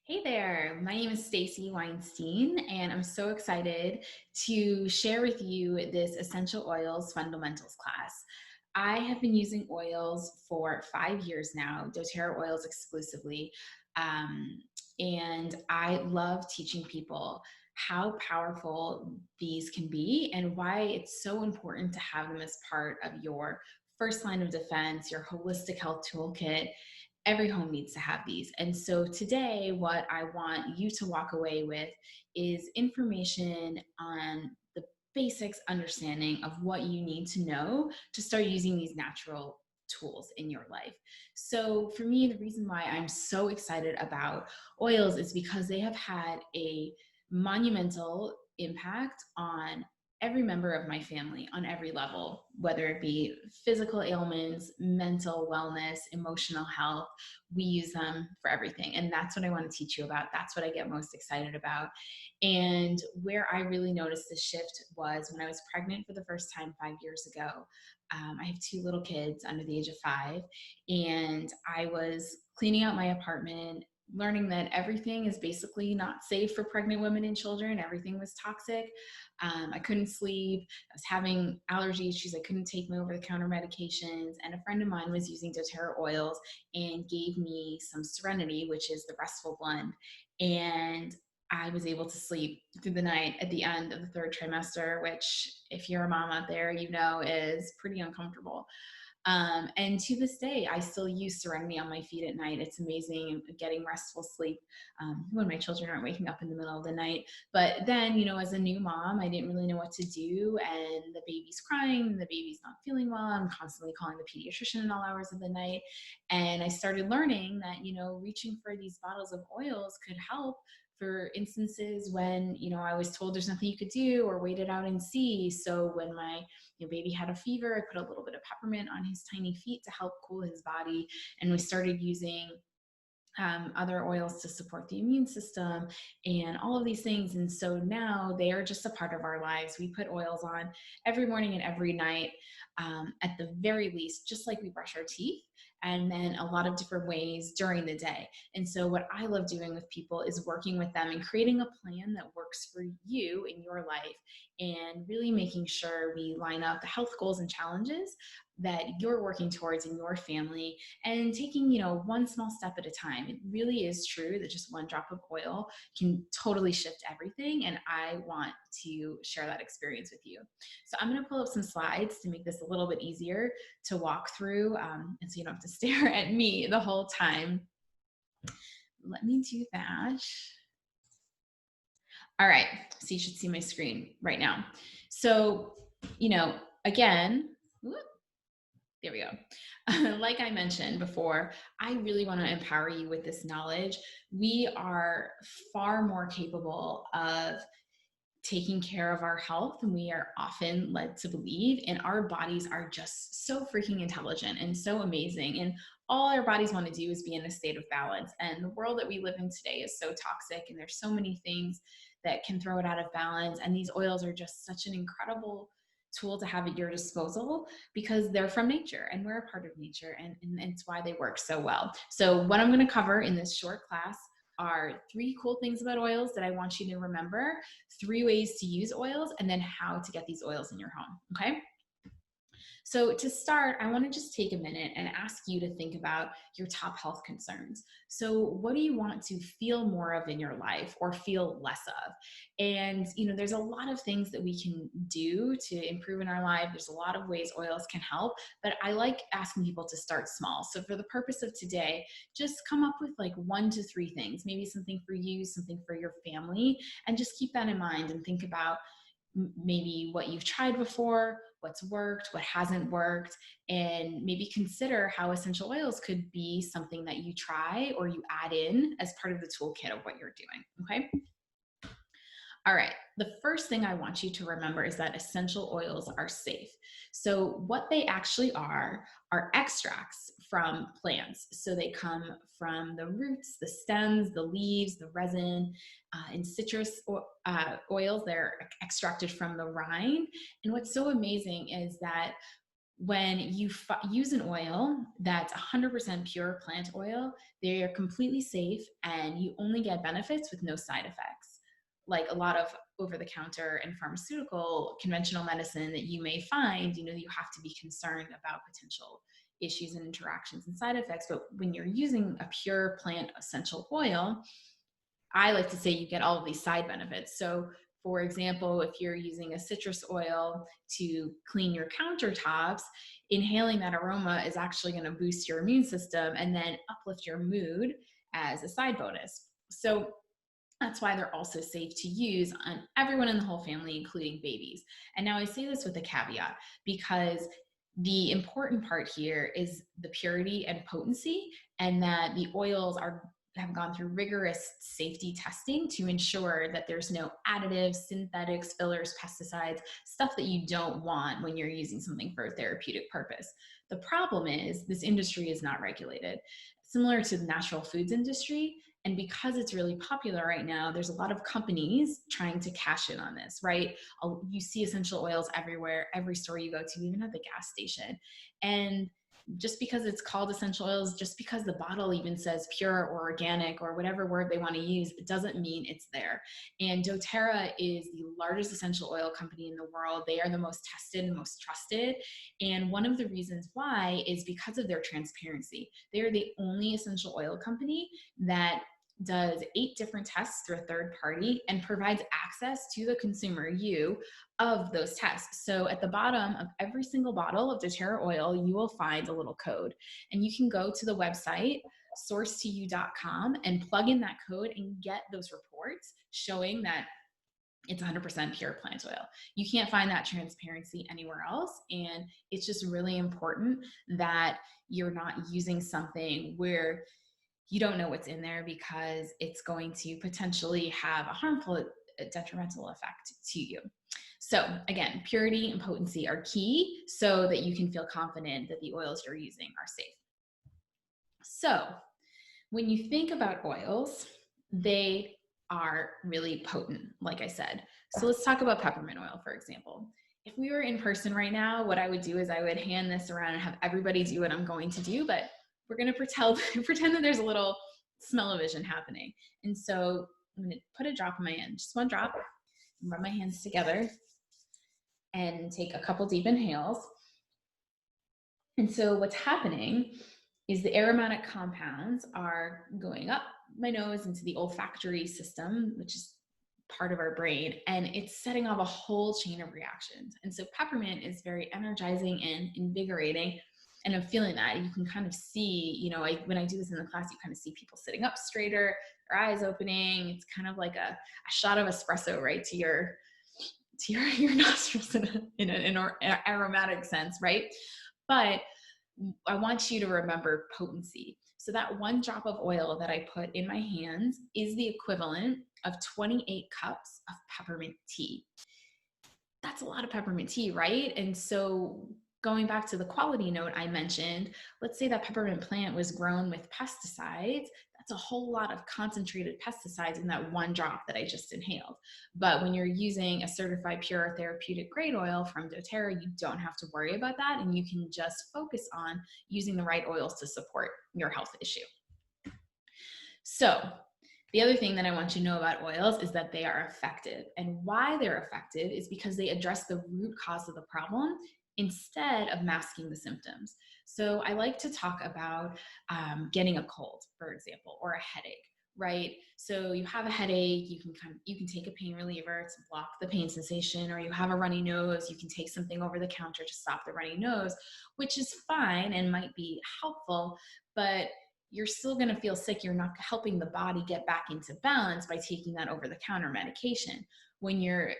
Hey there, my name is Stacy Weinstein, and I'm so excited to share with you this essential oils fundamentals class. I have been using oils for 5 years now, doTERRA oils exclusively, um, and I love teaching people how powerful these can be and why it's so important to have them as part of your first line of defense, your holistic health toolkit. Every home needs to have these. And so today, what I want you to walk away with is information on the basics understanding of what you need to know to start using these natural tools in your life. So for me, the reason why I'm so excited about oils is because they have had a monumental impact on every member of my family on every level, whether it be physical ailments, mental wellness, emotional health. We use them for everything. And that's what I want to teach you about. That's what I get most excited about. And where I really noticed the shift was when I was pregnant for the first time 5 years ago. I have two little kids under the age of 5, and I was cleaning out my apartment, learning that everything is basically not safe for pregnant women and children. Everything was toxic. I couldn't sleep. I was having allergy issues. I couldn't take my over-the-counter medications. And a friend of mine was using doTERRA oils and gave me some Serenity, which is the restful blend. And I was able to sleep through the night at the end of the third trimester, which, if you're a mom out there, you know is pretty uncomfortable. And to this day, I still use Serenity on my feet at night. It's amazing getting restful sleep when my children aren't waking up in the middle of the night. But then, as a new mom, I didn't really know what to do. And the baby's crying, the baby's not feeling well. I'm constantly calling the pediatrician in all hours of the night. And I started learning that, reaching for these bottles of oils could help for instances when, I was told there's nothing you could do or wait it out and see. So when my baby had a fever, I put a little bit of peppermint on his tiny feet to help cool his body. And we started using other oils to support the immune system and all of these things. And so now they are just a part of our lives. We put oils on every morning and every night, at the very least, just like we brush our teeth, and then a lot of different ways during the day. And so what I love doing with people is working with them and creating a plan that works for you in your life, and really making sure we line up the health goals and challenges that you're working towards in your family, and taking, one small step at a time. It really is true that just one drop of oil can totally shift everything. And I want to share that experience with you. So I'm going to pull up some slides to make this a little bit easier to walk through. And so you don't have to stare at me the whole time. Let me do that. All right. So you should see my screen right now. So, again, whoop, there we go. Like I mentioned before, I really want to empower you with this knowledge. We are far more capable of taking care of our health than we are often led to believe. And our bodies are just so freaking intelligent and so amazing. And all our bodies want to do is be in a state of balance. And the world that we live in today is so toxic, and there's so many things that can throw it out of balance. And these oils are just such an incredible tool to have at your disposal, because they're from nature and we're a part of nature, and it's why they work so well. So what I'm going to cover in this short class are 3 cool things about oils that I want you to remember, 3 ways to use oils, and then how to get these oils in your home. Okay. So to start, I want to just take a minute and ask you to think about your top health concerns. So what do you want to feel more of in your life or feel less of? And, there's a lot of things that we can do to improve in our life. There's a lot of ways oils can help, but I like asking people to start small. So for the purpose of today, just come up with like 1 to 3 things, maybe something for you, something for your family, and just keep that in mind and think about maybe what you've tried before, what's worked, what hasn't worked, and maybe consider how essential oils could be something that you try or you add in as part of the toolkit of what you're doing. Okay. All right. The first thing I want you to remember is that essential oils are safe. So what they actually are extracts from plants. So they come from the roots, the stems, the leaves, the resin, and citrus oils. They're extracted from the rind. And what's so amazing is that when you use an oil that's 100% pure plant oil, they are completely safe and you only get benefits with no side effects. Like a lot of over the counter and pharmaceutical conventional medicine that you may find, you have to be concerned about potential issues and interactions and side effects. But when you're using a pure plant essential oil, I like to say you get all of these side benefits. So, for example, if you're using a citrus oil to clean your countertops, inhaling that aroma is actually going to boost your immune system and then uplift your mood as a side bonus. So, that's why they're also safe to use on everyone in the whole family, including babies. And now I say this with a caveat because the important part here is the purity and potency, and that the oils have gone through rigorous safety testing to ensure that there's no additives, synthetics, fillers, pesticides, stuff that you don't want when you're using something for a therapeutic purpose. The problem is this industry is not regulated. Similar to the natural foods industry, and because it's really popular right now, there's a lot of companies trying to cash in on this, right? You see essential oils everywhere, every store you go to, even at the gas station. And just because it's called essential oils, just because the bottle even says pure or organic or whatever word they want to use, it doesn't mean it's there. And doTERRA is the largest essential oil company in the world. They are the most tested and most trusted. And one of the reasons why is because of their transparency. They are the only essential oil company that does 8 different tests through a third party and provides access to the consumer, you, of those tests. So at the bottom of every single bottle of doTERRA oil, you will find a little code. And you can go to the website, sourcetoyou.com, and plug in that code and get those reports showing that it's 100% pure plant oil. You can't find that transparency anywhere else. And it's just really important that you're not using something where you don't know what's in there, because it's going to potentially have a harmful, detrimental effect to you. So again, purity and potency are key so that you can feel confident that the oils you're using are safe. So when you think about oils, they are really potent, like I said. So let's talk about peppermint oil, for example. If we were in person right now, what I would do is I would hand this around and have everybody do what I'm going to do, but we're going to pretend that there's a little smell-o-vision happening. And so I'm going to put a drop in my hand, just one drop, and rub my hands together and take a couple deep inhales. And so what's happening is the aromatic compounds are going up my nose into the olfactory system, which is part of our brain, and it's setting off a whole chain of reactions. And so peppermint is very energizing and invigorating. And I'm feeling that. You can kind of see, when I do this in the class, you kind of see people sitting up straighter, their eyes opening. It's kind of like a shot of espresso right to your nostrils in an aromatic sense, right? But I want you to remember potency. So that one drop of oil that I put in my hands is the equivalent of 28 cups of peppermint tea. That's a lot of peppermint tea, right? And so going back to the quality note I mentioned, let's say that peppermint plant was grown with pesticides. That's a whole lot of concentrated pesticides in that one drop that I just inhaled. But when you're using a certified pure therapeutic grade oil from doTERRA, you don't have to worry about that, and you can just focus on using the right oils to support your health issue. So the other thing that I want you to know about oils is that they are effective. And why they're effective is because they address the root cause of the problem instead of masking the symptoms. So I like to talk about getting a cold, for example, or a headache, right? So you have a headache, you can take a pain reliever to block the pain sensation, or you have a runny nose, you can take something over the counter to stop the runny nose, which is fine and might be helpful, but you're still going to feel sick. You're not helping the body get back into balance by taking that over-the-counter medication. When you're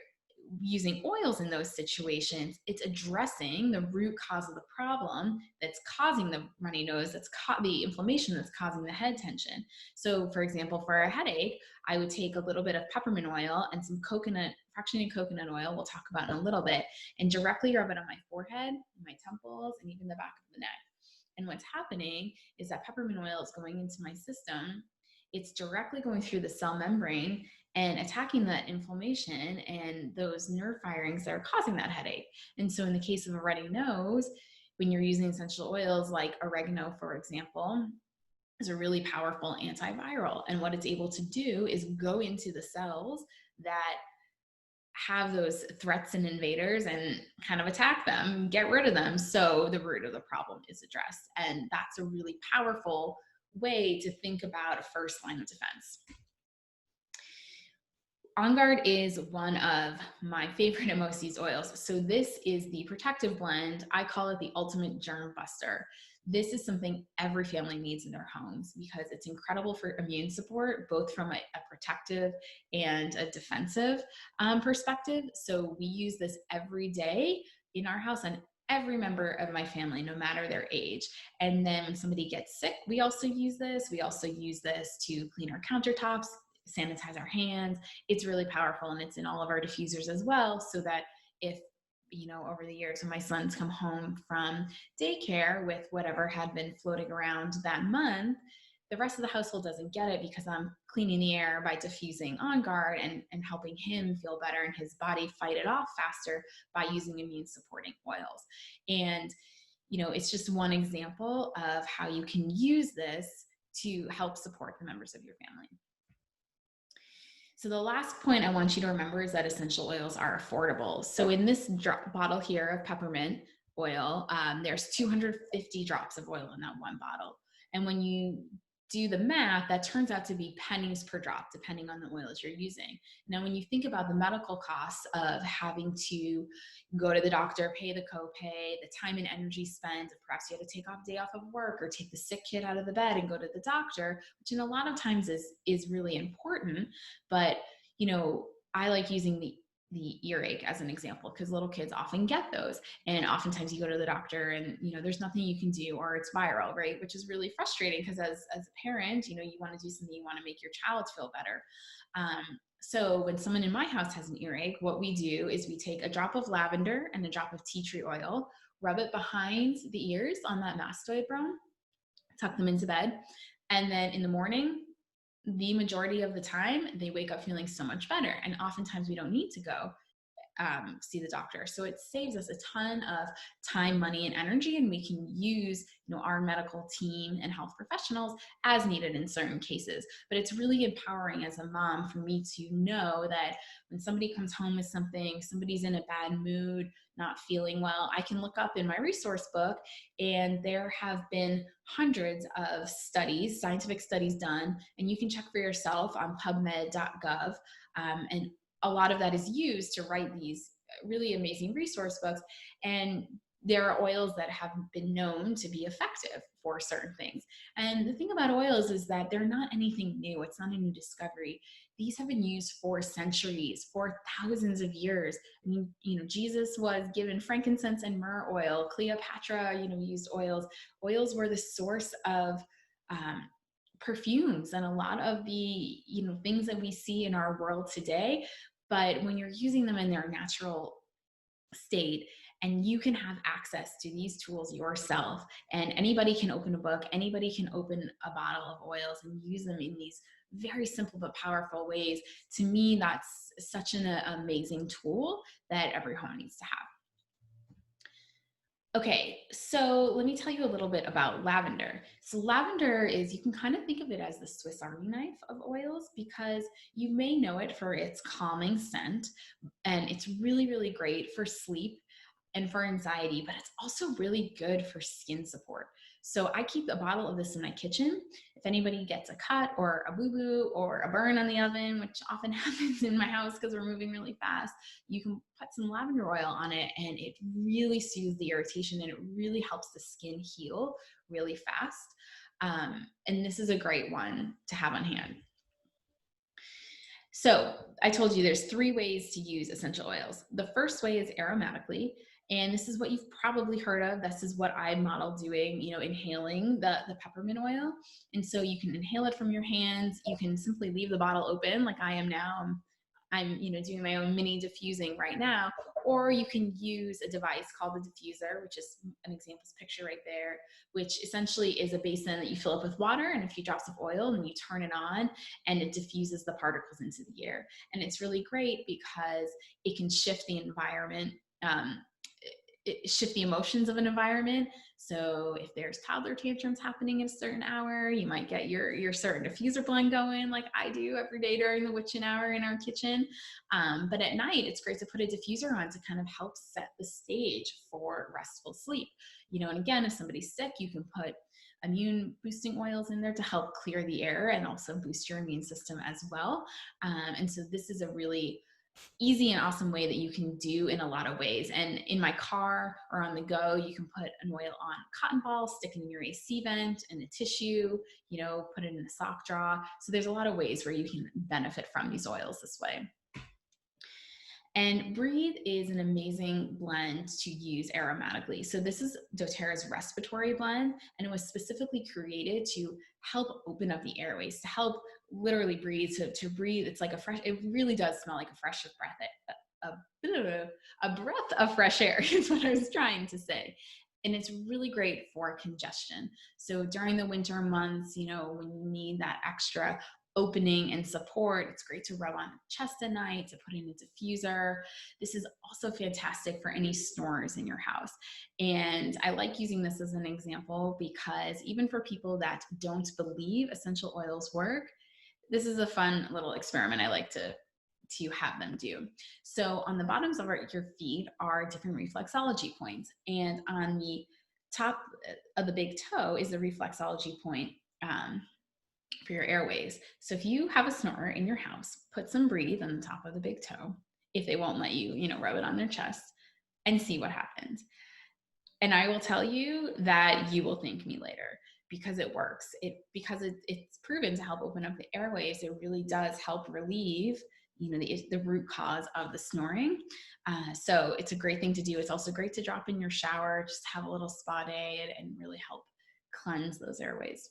using oils in those situations, it's addressing the root cause of the problem that's causing the runny nose, that's the inflammation that's causing the head tension. So for example, for a headache, I would take a little bit of peppermint oil and some fractionated coconut oil, we'll talk about in a little bit, and directly rub it on my forehead, my temples, and even the back of the neck. And what's happening is that peppermint oil is going into my system. It's directly going through the cell membrane and attacking that inflammation and those nerve firings that are causing that headache. And so in the case of a runny nose, when you're using essential oils like oregano, for example, is a really powerful antiviral. And what it's able to do is go into the cells that have those threats and invaders and kind of attack them, get rid of them. So the root of the problem is addressed. And that's a really powerful way to think about a first line of defense. On Guard is one of my favorite and most used oils. So this is the protective blend. I call it the ultimate germ buster. This is something every family needs in their homes because it's incredible for immune support, both from a protective and a defensive perspective. So we use this every day in our house, and every member of my family, no matter their age. And then when somebody gets sick, we also use this. We also use this to clean our countertops, sanitize our hands. It's really powerful, and it's in all of our diffusers as well, so that if, over the years when my sons come home from daycare with whatever had been floating around that month, the rest of the household doesn't get it because I'm cleaning the air by diffusing On Guard and helping him feel better and his body fight it off faster by using immune supporting oils. And it's just one example of how you can use this to help support the members of your family. So the last point I want you to remember is that essential oils are affordable. So in this bottle here of peppermint oil, there's 250 drops of oil in that one bottle. And when you do the math, that turns out to be pennies per drop, depending on the oils you're using. Now, when you think about the medical costs of having to go to the doctor, pay the copay, the time and energy spent, perhaps you had to take off a day off of work or take the sick kid out of the bed and go to the doctor, which in a lot of times is really important. But, I like using the earache as an example because little kids often get those, and oftentimes you go to the doctor and there's nothing you can do, or it's viral, right? Which is really frustrating because as a parent, you want to do something, you want to make your child feel better. So when someone in my house has an earache, what we do is we take a drop of lavender and a drop of tea tree oil, rub it behind the ears on that mastoid bone, tuck them into bed, and then in the morning, the majority of the time, they wake up feeling so much better. And oftentimes we don't need to go see the doctor. So it saves us a ton of time, money, and energy, and we can use our medical team and health professionals as needed in certain cases. But it's really empowering as a mom for me to know that when somebody comes home with something, somebody's in a bad mood, not feeling well, I can look up in my resource book, and there have been hundreds of studies, scientific studies done, and you can check for yourself on pubmed.gov. And a lot of that is used to write these really amazing resource books. And there are oils that have been known to be effective for certain things. And the thing about oils is that they're not anything new. It's not a new discovery. These have been used for centuries, for thousands of years. I mean, Jesus was given frankincense and myrrh oil. Cleopatra, used oils. Oils were the source of perfumes and a lot of the things that we see in our world today. But when you're using them in their natural state, and you can have access to these tools yourself, and anybody can open a book, anybody can open a bottle of oils and use them in these very simple but powerful ways. To me, that's such an amazing tool that every home needs to have. Okay, so let me tell you a little bit about lavender. So lavender is, you can kind of think of it as the Swiss Army knife of oils because you may know it for its calming scent, and it's really, really great for sleep and for anxiety, but it's also really good for skin support. So I keep a bottle of this in my kitchen. If anybody gets a cut or a boo-boo or a burn on the oven, which often happens in my house because we're moving really fast, you can put some lavender oil on it, and it really soothes the irritation, and it really helps the skin heal really fast. And this is a great one to have on hand. So I told you there's 3 ways to use essential oils. The first way is aromatically, and this is what you've probably heard of. This is what I model doing, inhaling the peppermint oil. And so you can inhale it from your hands. You can simply leave the bottle open like I am now. I'm doing my own mini diffusing right now, or you can use a device called the diffuser, which is an example's picture right there, which essentially is a basin that you fill up with water and a few drops of oil, and you turn it on, and it diffuses the particles into the air. And it's really great because it can shift the environment. shift the emotions of an environment. So if there's toddler tantrums happening at a certain hour, you might get your certain diffuser blend going, like I do every day during the witching hour in our kitchen. But at night, it's great to put a diffuser on to kind of help set the stage for restful sleep. And again, if somebody's sick, you can put immune boosting oils in there to help clear the air and also boost your immune system as well. And so this is a really easy and awesome way that you can do in a lot of ways. And in my car or on the go, you can put an oil on a cotton ball, stick it in your AC vent, in a tissue, put it in a sock drawer. So there's a lot of ways where you can benefit from these oils this way. And Breathe is an amazing blend to use aromatically. So this is doTERRA's respiratory blend, and it was specifically created to help open up the airways, to help literally breathe, to breathe. It's like it really does smell like a fresh breath, a breath of fresh air is what I was trying to say. And it's really great for congestion. So during the winter months, when you need that extra opening and support, it's great to rub on the chest at night, to put in a diffuser. This is also fantastic for any snorers in your house. And I like using this as an example because even for people that don't believe essential oils work, this is a fun little experiment I like to have them do. So on the bottoms of your feet are different reflexology points. And on the top of the big toe is the reflexology point for your airways. So if you have a snorer in your house, put some Breathe on the top of the big toe, if they won't let you, rub it on their chest, and see what happens. And I will tell you that you will thank me later because it works. Because it's proven to help open up the airways. It really does help relieve, the root cause of the snoring. So it's a great thing to do. It's also great to drop in your shower, just have a little spa day and really help cleanse those airways.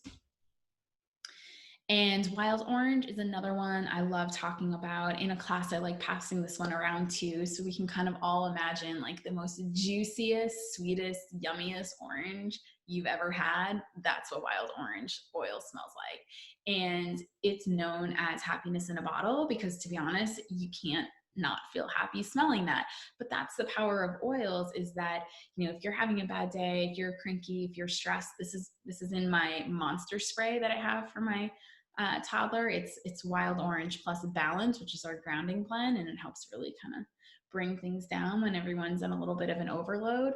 And wild orange is another one I love talking about. In a class, I like passing this one around too, so we can kind of all imagine like the most juiciest, sweetest, yummiest orange you've ever had. That's what wild orange oil smells like. And it's known as happiness in a bottle because, to be honest, you can't not feel happy smelling that. But that's the power of oils, is that, if you're having a bad day, if you're cranky, if you're stressed, this is in my monster spray that I have for my toddler. It's wild orange plus balance, which is our grounding blend, and it helps really kind of bring things down when everyone's in a little bit of an overload.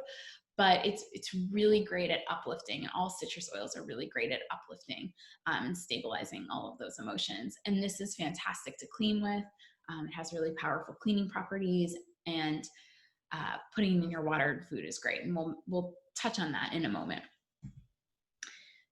But it's really great at uplifting, and all citrus oils are really great at uplifting and stabilizing all of those emotions. And this is fantastic to clean with. It has really powerful cleaning properties, and putting in your water and food is great. And we'll touch on that in a moment.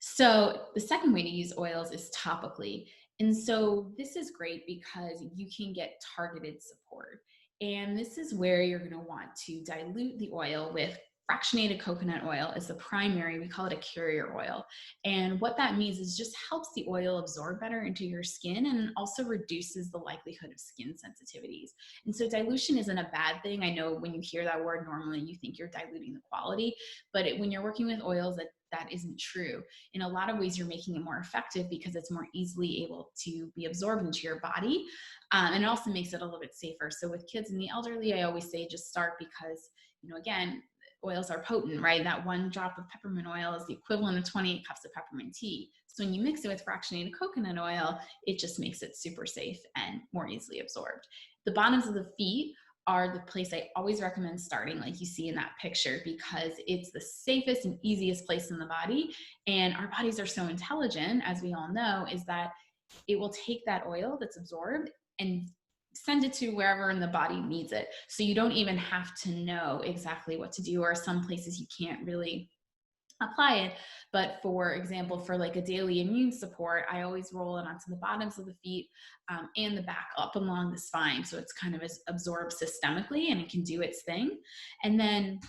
So the second way to use oils is topically. And so this is great because you can get targeted support. And this is where you're going to want to dilute the oil with fractionated coconut oil as the primary. We call it a carrier oil. And what that means is just helps the oil absorb better into your skin and also reduces the likelihood of skin sensitivities. And so dilution isn't a bad thing. I know when you hear that word, normally you think you're diluting the quality, but when you're working with oils, that isn't true. In a lot of ways, you're making it more effective because it's more easily able to be absorbed into your body. And it also makes it a little bit safer. So with kids and the elderly, I always say just start because, again, oils are potent, right? That one drop of peppermint oil is the equivalent of 28 cups of peppermint tea. So when you mix it with fractionated coconut oil, it just makes it super safe and more easily absorbed. The bottoms of the feet are the place I always recommend starting, like you see in that picture, because it's the safest and easiest place in the body. And our bodies are so intelligent, as we all know, is that it will take that oil that's absorbed and send it to wherever in the body needs it. So you don't even have to know exactly what to do, or some places you can't really apply it. But for example, for like a daily immune support, I always roll it onto the bottoms of the feet and the back up along the spine. So it's kind of absorbed systemically and it can do its thing. And then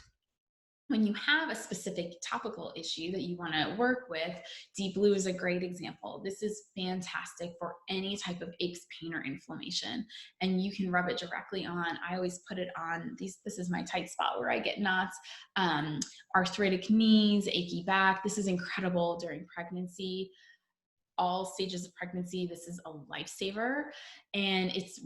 when you have a specific topical issue that you want to work with, Deep Blue is a great example. This is fantastic for any type of aches, pain, or inflammation. And you can rub it directly on. I always put it on this is my tight spot where I get knots, arthritic knees, achy back. This is incredible during pregnancy. All stages of pregnancy, this is a lifesaver. And it's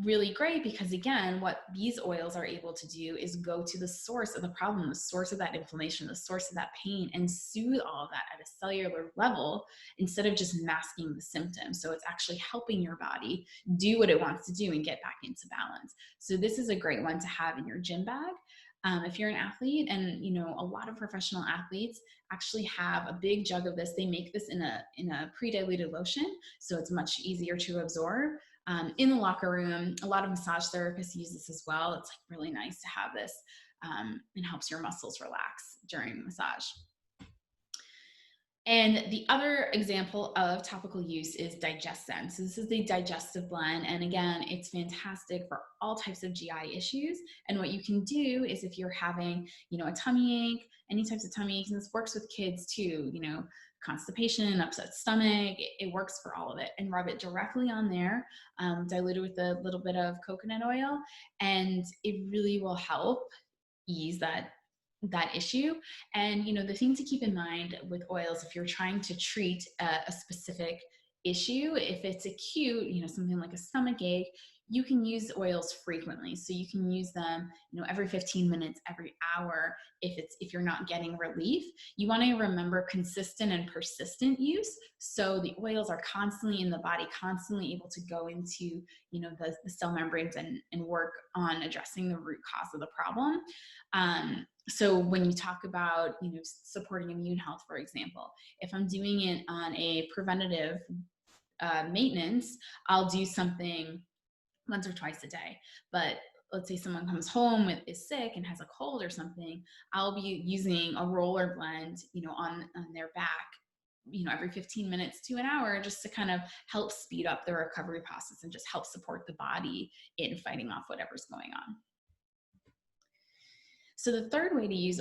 really great because, again, what these oils are able to do is go to the source of the problem, the source of that inflammation, the source of that pain, and soothe all of that at a cellular level instead of just masking the symptoms. So it's actually helping your body do what it wants to do and get back into balance. So this is a great one to have in your gym bag. If you're an athlete, and a lot of professional athletes actually have a big jug of this. They make this in a pre-diluted lotion, so it's much easier to absorb. In the locker room, a lot of massage therapists use this as well. It's like really nice to have this, and helps your muscles relax during massage. And the other example of topical use is Digestive. So this is the Digestive Blend. And again, it's fantastic for all types of GI issues. And what you can do is, if you're having, a tummy ache, any types of tummy aches, and this works with kids too, constipation, upset stomach, it works for all of it. And rub it directly on there, dilute it with a little bit of coconut oil, and it really will help ease that issue. And the thing to keep in mind with oils, if you're trying to treat a specific issue, if it's acute, something like a stomach ache, you can use oils frequently. So you can use them, every 15 minutes, every hour. If you're not getting relief, you want to remember consistent and persistent use. So the oils are constantly in the body, constantly able to go into, the cell membranes and work on addressing the root cause of the problem. So when you talk about, supporting immune health, for example, if I'm doing it on a preventative maintenance, I'll do something once or twice a day. But let's say someone comes home is sick and has a cold or something, I'll be using a roller blend, on their back, every 15 minutes to an hour, just to kind of help speed up the recovery process and just help support the body in fighting off whatever's going on. So the third way to use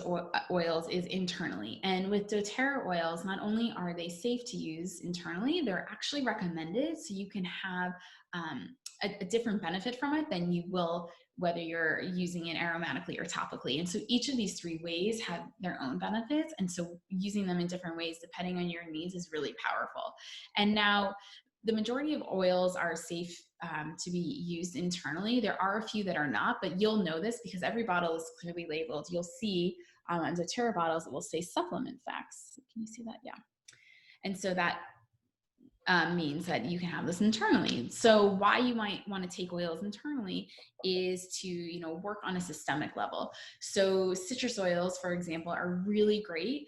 oils is internally. And with doTERRA oils, not only are they safe to use internally, they're actually recommended. So you can have a different benefit from it than you will whether you're using it aromatically or topically. And so each of these three ways have their own benefits. And so using them in different ways, depending on your needs, is really powerful. And now, the majority of oils are safe to be used internally. There are a few that are not, but you'll know this because every bottle is clearly labeled. You'll see on doTERRA bottles, it will say supplement facts. Can you see that? Yeah. And so that means that you can have this internally. So why you might want to take oils internally is to, work on a systemic level. So citrus oils, for example, are really great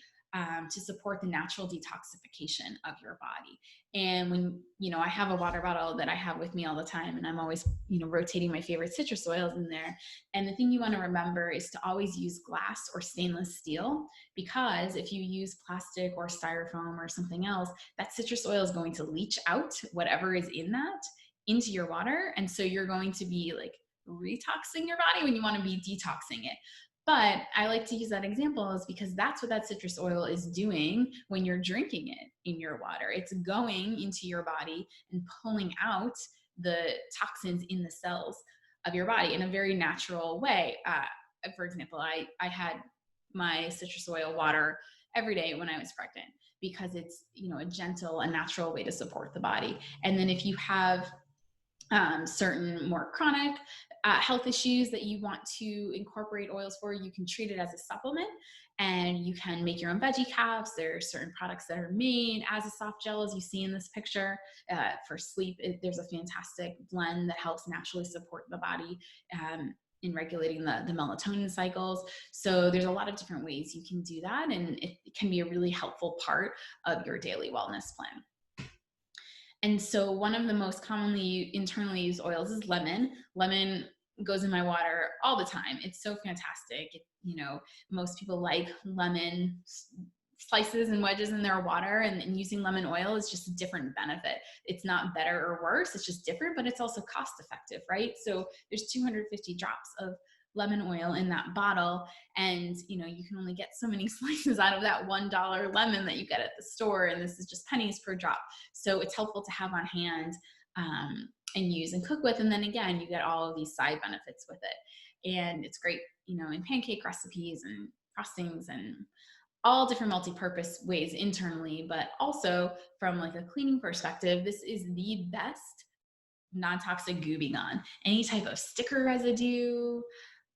to support the natural detoxification of your body. And when, I have a water bottle that I have with me all the time, and I'm always, rotating my favorite citrus oils in there. And the thing you want to remember is to always use glass or stainless steel, because if you use plastic or styrofoam or something else, that citrus oil is going to leach out whatever is in that into your water. And so you're going to be like retoxing your body when you want to be detoxing it. But I like to use that example is because that's what that citrus oil is doing when you're drinking it in your water. It's going into your body and pulling out the toxins in the cells of your body in a very natural way. For example, I had my citrus oil water every day when I was pregnant because it's, a gentle and natural way to support the body. And then if you have certain more chronic health issues that you want to incorporate oils for, you can treat it as a supplement, and you can make your own veggie caps. There are certain products that are made as a soft gel, as you see in this picture. For sleep, there's a fantastic blend that helps naturally support the body in regulating the melatonin cycles. So there's a lot of different ways you can do that, and it can be a really helpful part of your daily wellness plan. And so one of the most commonly internally used oils is lemon. Lemon goes in my water all the time. It's so fantastic. Most people like lemon slices and wedges in their water, and using lemon oil is just a different benefit. It's not better or worse, it's just different, but it's also cost effective, right? So there's 250 drops of lemon oil in that bottle, and you can only get so many slices out of that $1 lemon that you get at the store, and this is just pennies per drop. So it's helpful to have on hand and use and cook with. And then again, you get all of these side benefits with it, and it's great in pancake recipes and frostings and all different multi-purpose ways internally. But also from like a cleaning perspective, this is the best non-toxic goo be gone. Any type of sticker residue,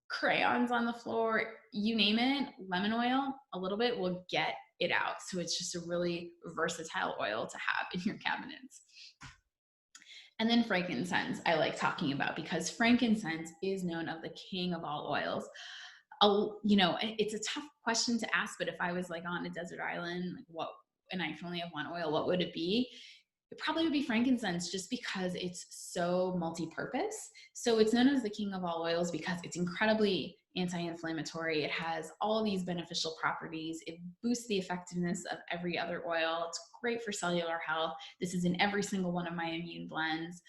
crayons on the floor, you name it, lemon oil, a little bit will get it out. So it's just a really versatile oil to have in your cabinets. And then frankincense, I like talking about because frankincense is known of the king of all oils. It's a tough question to ask, but if I was like on a desert island, like what, and I can only have one oil, what would it be? It probably would be frankincense just because it's so multi-purpose. So it's known as the king of all oils because it's incredibly anti-inflammatory. It has all these beneficial properties. It boosts the effectiveness of every other oil. It's great for cellular health. This is in every single one of my immune blends.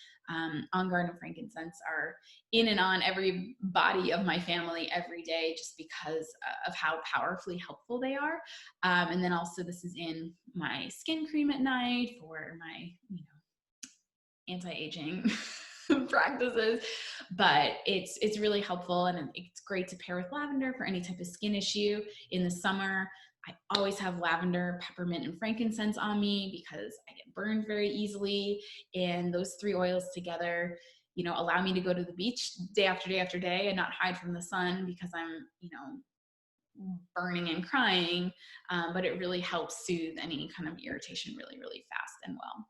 On Guard and frankincense are in and on every body of my family every day just because of how powerfully helpful they are. And then also this is in my skin cream at night for my, anti-aging practices, but it's really helpful, and it's great to pair with lavender for any type of skin issue. In the summer, I always have lavender, peppermint, and frankincense on me because I get burned very easily, and those three oils together, allow me to go to the beach day after day after day and not hide from the sun because I'm, burning and crying, but it really helps soothe any kind of irritation really, really fast and well.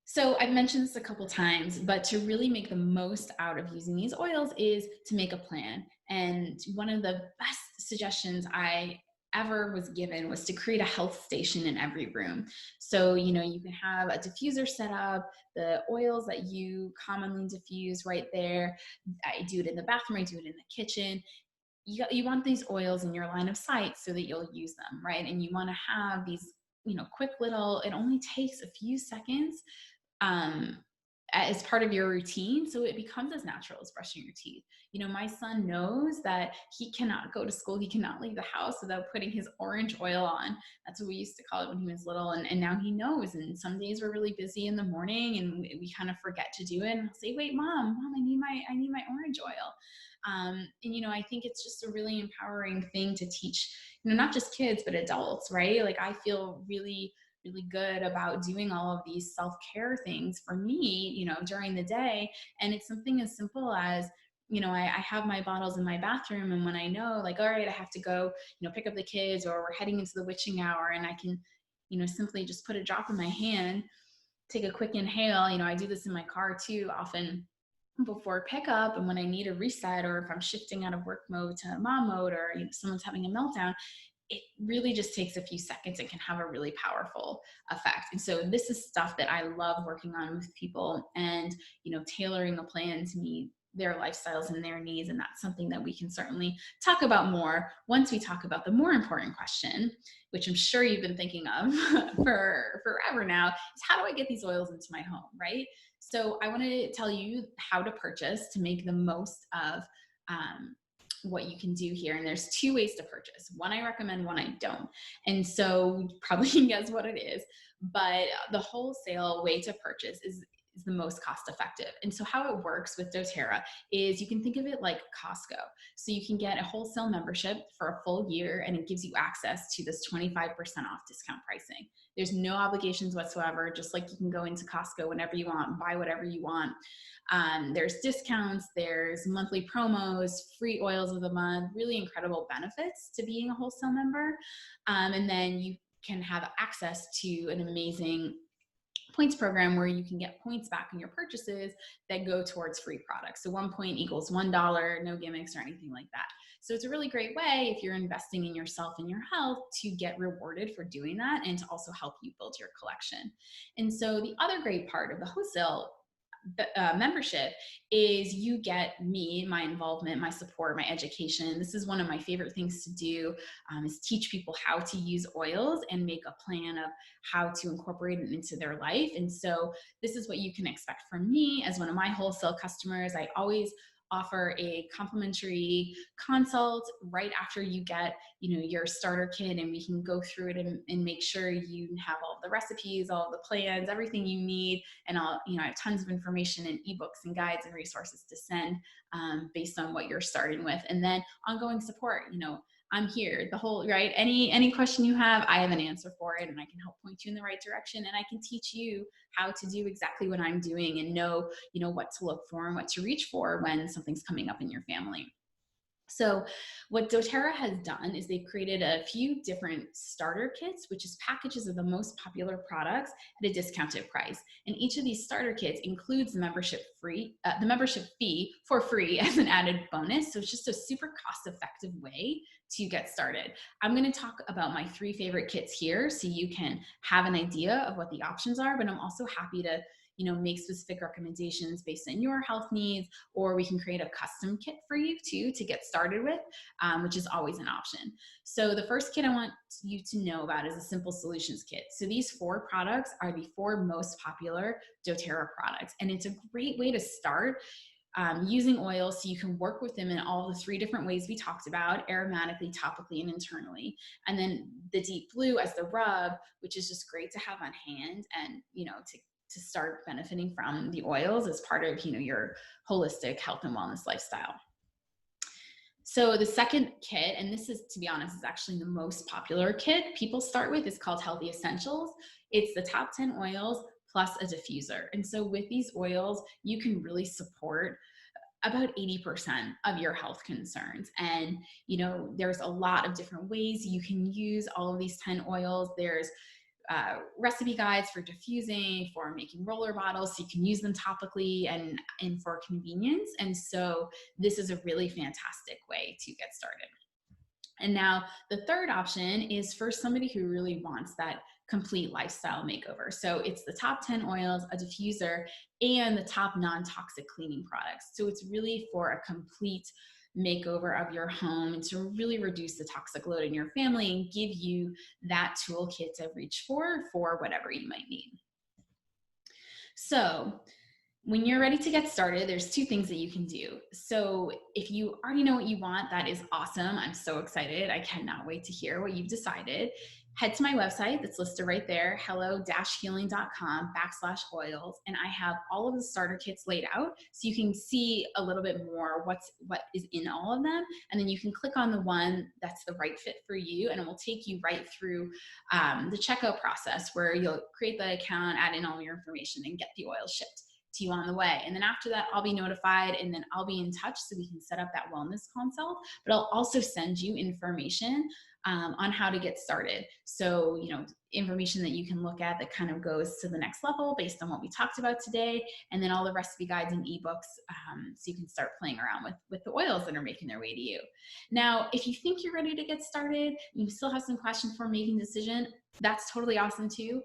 So I've mentioned this a couple times, but to really make the most out of using these oils is to make a plan. And one of the best suggestions I ever was given was to create a health station in every room. So, you can have a diffuser set up, the oils that you commonly diffuse right there. I do it in the bathroom, I do it in the kitchen. You want these oils in your line of sight so that you'll use them, right? And you want to have these, quick little, it only takes a few seconds um, as part of your routine. So it becomes as natural as brushing your teeth. My son knows that he cannot go to school. He cannot leave the house without putting his orange oil on. That's what we used to call it when he was little. And now he knows. And some days we're really busy in the morning and we kind of forget to do it. And I'll say, wait, mom, I need my orange oil. I think it's just a really empowering thing to teach, not just kids, but adults, right? Like I feel really good about doing all of these self-care things for me, during the day. And it's something as simple as, I have my bottles in my bathroom, and when I know like, all right, I have to go, pick up the kids, or we're heading into the witching hour, and I can, simply just put a drop in my hand, take a quick inhale. I do this in my car too, often before pickup, and when I need a reset, or if I'm shifting out of work mode to mom mode, or someone's having a meltdown, it really just takes a few seconds and can have a really powerful effect. And so this is stuff that I love working on with people, and tailoring a plan to meet their lifestyles and their needs. And that's something that we can certainly talk about more once we talk about the more important question, which I'm sure you've been thinking of for forever now, is how do I get these oils into my home, right? So I want to tell you how to purchase to make the most of what you can do here. And there's two ways to purchase. One I recommend, one I don't. And so you probably can guess what it is, but the wholesale way to purchase is the most cost effective. And so how it works with doTERRA is you can think of it like Costco. So you can get a wholesale membership for a full year, and it gives you access to this 25% off discount pricing. There's no obligations whatsoever, just like you can go into Costco whenever you want, buy whatever you want. There's discounts, there's monthly promos, free oils of the month, really incredible benefits to being a wholesale member. And then you can have access to an amazing points program where you can get points back on your purchases that go towards free products. So 1 point equals $1, no gimmicks or anything like that. So it's a really great way, if you're investing in yourself and your health, to get rewarded for doing that, and to also help you build your collection. And so the other great part of the wholesale membership is you get me, my involvement, my support, my education. This is one of my favorite things to do, is teach people how to use oils and make a plan of how to incorporate it into their life. And so this is what you can expect from me as one of my wholesale customers. I always offer a complimentary consult right after you get, your starter kit, and we can go through it and make sure you have all the recipes, all the plans, everything you need. And I have tons of information and ebooks and guides and resources to send based on what you're starting with. And then ongoing support, I'm here, the whole, right? Any question you have, I have an answer for it, and I can help point you in the right direction, and I can teach you how to do exactly what I'm doing and know, what to look for and what to reach for when something's coming up in your family. So what doTERRA has done is they've created a few different starter kits, which is packages of the most popular products at a discounted price. And each of these starter kits includes the membership fee for free as an added bonus. So it's just a super cost-effective way to get started. I'm going to talk about my 3 favorite kits here so you can have an idea of what the options are, but I'm also happy to make specific recommendations based on your health needs, or we can create a custom kit for you too to get started with, which is always an option. So the first kit I want you to know about is a Simple Solutions kit. So these 4 products are the 4 most popular doTERRA products, and it's a great way to start using oil so you can work with them in all the 3 different ways we talked about: aromatically, topically, and internally. And then the Deep Blue as the rub, which is just great to have on hand and, to start benefiting from the oils as part of, your holistic health and wellness lifestyle. So the second kit, and this is, to be honest, is actually the most popular kit people start with, is called Healthy Essentials. It's the top 10 oils plus a diffuser. And so with these oils, you can really support about 80% of your health concerns. And, there's a lot of different ways you can use all of these 10 oils. There's recipe guides for diffusing, for making roller bottles, so you can use them topically and for convenience. And so this is a really fantastic way to get started. And now the third option is for somebody who really wants that complete lifestyle makeover. So it's the top 10 oils, a diffuser, and the top non-toxic cleaning products. So it's really for a complete makeover of your home and to really reduce the toxic load in your family and give you that toolkit to reach for whatever you might need. So when you're ready to get started, there's 2 things that you can do. So if you already know what you want, that is awesome. I'm so excited. I cannot wait to hear what you've decided. Head to my website that's listed right there, hello-healing.com/oils. And I have all of the starter kits laid out so you can see a little bit more what is in all of them. And then you can click on the one that's the right fit for you, and it will take you right through the checkout process where you'll create the account, add in all your information, and get the oil shipped to you on the way. And then after that, I'll be notified, and then I'll be in touch so we can set up that wellness consult. But I'll also send you information on how to get started. So, information that you can look at that kind of goes to the next level based on what we talked about today, and then all the recipe guides and ebooks, so you can start playing around with the oils that are making their way to you. Now, if you think you're ready to get started, you still have some questions for making a decision, that's totally awesome too.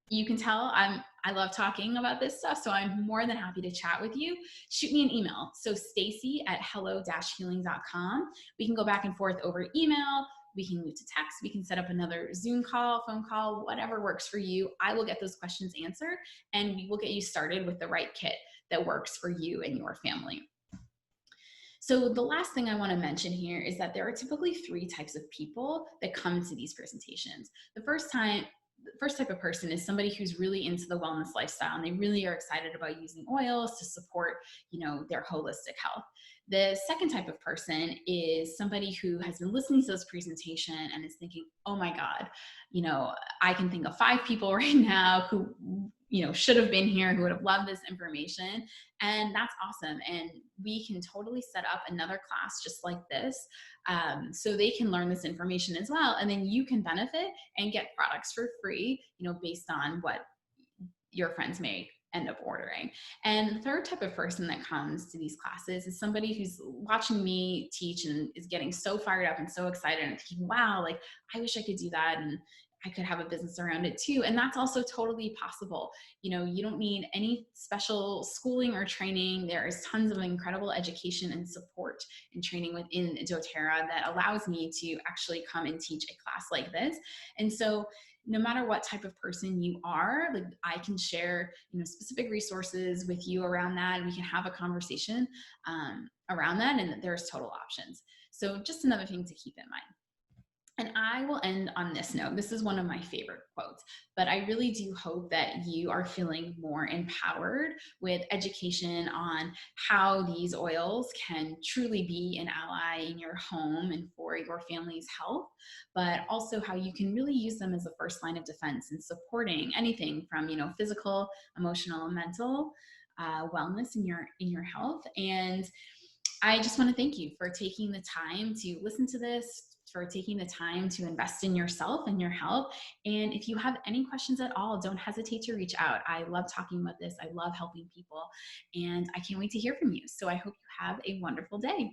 You can tell I love talking about this stuff, so I'm more than happy to chat with you. Shoot me an email. So Stacy@hello-healing.com. We can go back and forth over email. We can move to text. We can set up another Zoom call, phone call, whatever works for you. I will get those questions answered, and we will get you started with the right kit that works for you and your family. So the last thing I want to mention here is that there are typically 3 types of people that come to these presentations. The first type of person is somebody who's really into the wellness lifestyle, and they really are excited about using oils to support, their holistic health. The second type of person is somebody who has been listening to this presentation and is thinking, oh my God, I can think of 5 people right now who, should have been here, who would have loved this information. And that's awesome. And we can totally set up another class just like this, so they can learn this information as well. And then you can benefit and get products for free, based on what your friends may end up ordering. And the third type of person that comes to these classes is somebody who's watching me teach and is getting so fired up and so excited and thinking, wow, like I wish I could do that, and I could have a business around it too. And that's also totally possible. You don't need any special schooling or training. There is tons of incredible education and support and training within doTERRA that allows me to actually come and teach a class like this. And so no matter what type of person you are, like I can share, specific resources with you around that, and we can have a conversation around that, and there's total options. So just another thing to keep in mind. And I will end on this note. This is one of my favorite quotes, but I really do hope that you are feeling more empowered with education on how these oils can truly be an ally in your home and for your family's health, but also how you can really use them as a first line of defense in supporting anything from, physical, emotional, mental wellness in your health. And I just want to thank you for taking the time to listen to this, for taking the time to invest in yourself and your health. And if you have any questions at all, don't hesitate to reach out. I love talking about this. I love helping people, and I can't wait to hear from you. So I hope you have a wonderful day.